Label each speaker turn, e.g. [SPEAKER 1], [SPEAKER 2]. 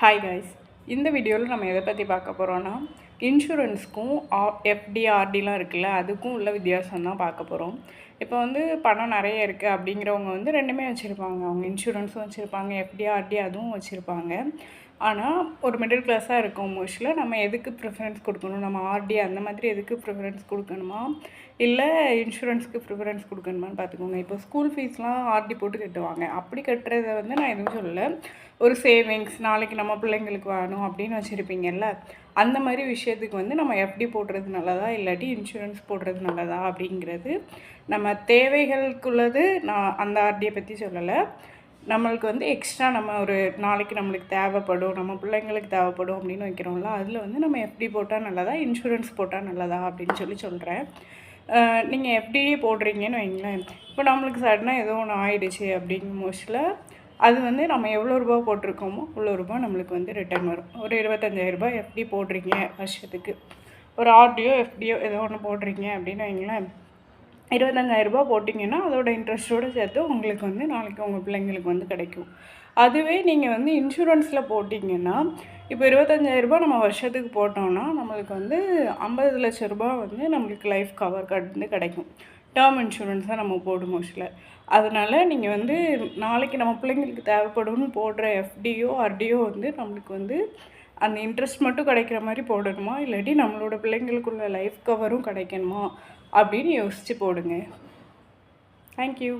[SPEAKER 1] Hi guys, இந்த வீடியோவில் நம்ம எதை பற்றி பார்க்க போகிறோன்னா இன்சூரன்ஸ்க்கும் எஃப்டி ஆர்டிலாம் இருக்குல்ல, அதுக்கும் உள்ள வித்தியாசம் தான் பார்க்க போகிறோம். இப்போ வந்து பணம் நிறைய இருக்குது அப்படிங்கிறவங்க வந்து ரெண்டுமே வச்சுருப்பாங்க. அவங்க இன்சூரன்ஸும் வச்சுருப்பாங்க, எஃப்டி ஆர்டி அதுவும் வச்சுருப்பாங்க. ஆனால் ஒரு மிடில் கிளாஸாக இருக்கும் மோஸ்ட்லி நம்ம எதுக்கு ப்ரிஃபரன்ஸ் கொடுக்கணும், நம்ம ஆர்டி அந்த மாதிரி எதுக்கு ப்ரிஃபரன்ஸ் கொடுக்கணுமா இல்லை இன்சூரன்ஸ்க்கு ப்ரிஃபரன்ஸ் கொடுக்கணுமான்னு பார்த்துக்கோங்க. இப்போ ஸ்கூல் ஃபீஸ்லாம் ஆர்டி போட்டு கட்டுவாங்க. அப்படி கட்டுறதை வந்து நான் எதுவும் சொல்லலை. ஒரு சேவிங்ஸ் நாளைக்கு நம்ம பிள்ளைங்களுக்கு வேணும் அப்படின்னு வச்சுருப்பீங்கல்ல, அந்த மாதிரி விஷயத்துக்கு வந்து நம்ம எஃப்டி போடுறது நல்லதா இல்லாட்டி இன்சூரன்ஸ் போடுறது நல்லதா அப்படிங்கிறது நம்ம தேவைகளுக்குள்ளது. நான் அந்த ஆர்டியை பற்றி சொல்லலை. நம்மளுக்கு வந்து எக்ஸ்ட்ரா நம்ம ஒரு நாளைக்கு நம்மளுக்கு தேவைப்படும், நம்ம பிள்ளைங்களுக்கு தேவைப்படும் அப்படின்னு வைக்கிறோம்ல, அதில் வந்து நம்ம எஃப்டி போட்டால் நல்லதா இன்சூரன்ஸ் போட்டால் நல்லதா அப்படின்னு சொல்கிறேன். நீங்கள் எஃப்டியே போடுறீங்கன்னு வைங்களேன், இப்போ நம்மளுக்கு சடனாக ஏதோ ஒன்று ஆயிடுச்சு அப்படிங்கும் மோஸ்ட்ல அது வந்து நம்ம எவ்வளோ ரூபா போட்டிருக்கோமோ அவ்வளோ ரூபா நம்மளுக்கு வந்து ரிட்டர்ன் வரும். ஒரு 25,000 எஃப்டி போடுறீங்க வருஷத்துக்கு, ஒரு ஆர்டியோ எஃப்டியோ ஏதோ ஒன்று போடுறீங்க அப்படின்னு வைங்களேன், 25,000 போட்டிங்கன்னா அதோட இன்ட்ரெஸ்ட்டோடு சேர்த்து உங்களுக்கு வந்து நாளைக்கு உங்கள் பிள்ளைங்களுக்கு வந்து கிடைக்கும். அதுவே நீங்கள் வந்து இன்சூரன்ஸில் போட்டிங்கன்னா, இப்போ 25,000 நம்ம வருஷத்துக்கு போட்டோம்னா நம்மளுக்கு வந்து 50 லட்ச ரூபா வந்து நம்மளுக்கு லைஃப் கவர் வந்து கிடைக்கும். டேர்ம் இன்சூரன்ஸாக நம்ம போடும் மோஸ்ட்ல. அதனால் நீங்கள் வந்து நாளைக்கு நம்ம பிள்ளைங்களுக்கு தேவைப்படும்னு போடுற எஃப்டியோ ஆர்டியோ வந்து நம்மளுக்கு வந்து அந்த இன்ட்ரெஸ்ட் மட்டும் கிடைக்கிற மாதிரி போடணுமா இல்லாட்டி நம்மளோட பிள்ளைங்களுக்குள்ள லைஃப் கவரும் கிடைக்கணுமா அப்படின்னு யோசித்து போடுங்க. தேங்க்யூ.